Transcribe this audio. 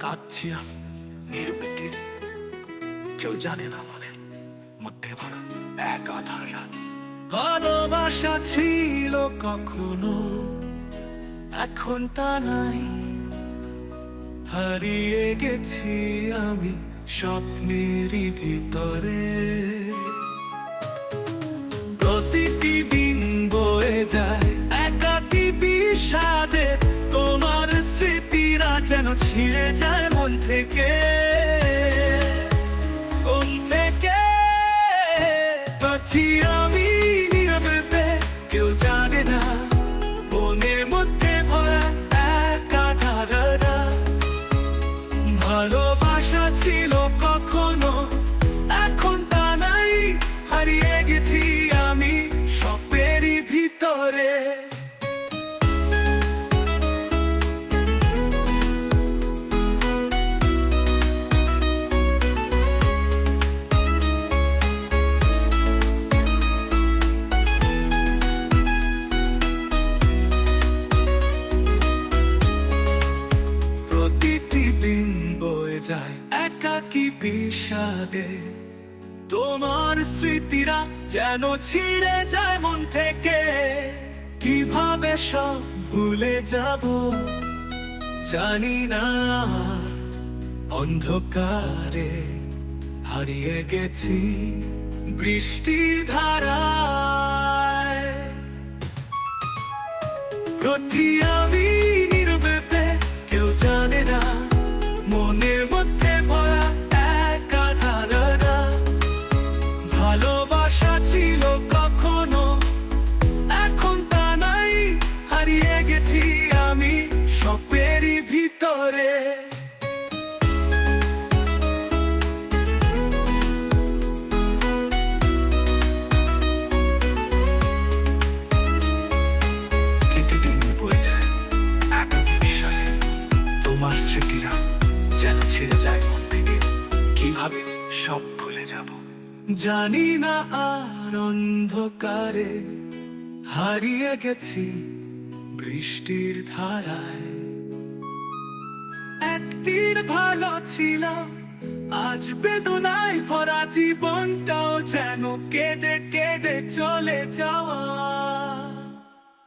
কাঁদছি আমি নির্বিকার, কেউ জানে না মনের মধ্যে ভরা এক আধার রাত। ভালোবাসা ছিল কখনো, এখন তা নাই, হারিয়ে গেছি আমি স্বপ্নেরই ভিতরে। প্রতিটি দিন বয়ে যায় একাকী বিষাদে, তোমার স্মৃতিরা যেন ছিঁড়ে যায় মন থেকে। বাঁচি আমি নীরবে, কেউ জানে না মনের মধ্যে ভরা এক আধার রাত। ভালোবাসা ছিল কখনো, এখন তা নাই, হারিয়ে গেছি আমি স্বপ্নেরই ভিতরে। প্রতিটি দিন বয়ে যায় একাকী বিষাদে, তোমার স্মৃতিরা যেন ছিঁড়ে যায় মন থেকে। কিভাবে সব ভুলে যাব জানি না, অন্ধকারে হারিয়ে গেছি বৃষ্টির ধারায়। প্রতি আমি নীরবে, কেউ জানে না মনের মধ্যে ভরা এক আধার রাত। ভালোবাসা ছিল কখনো, এখন তা নাই, হারিয়ে গেছি আমি স্বপ্নেরই ভিতরে। প্রতিদিন বয়ে যায় একাকী বিষাদে, তোমার স্মৃতিরা যেন ছিঁড়ে যায় মন থেকে। কিভাবে সব ভুলে যাব জানি না, আর অন্ধকারে হারিয়ে গেছি বৃষ্টির ধারায়। একদিন ভালো ছিল, আজ বেদনায় ভরা জীবনটাও যেন কেঁদে কেঁদে চলে যাওয়া।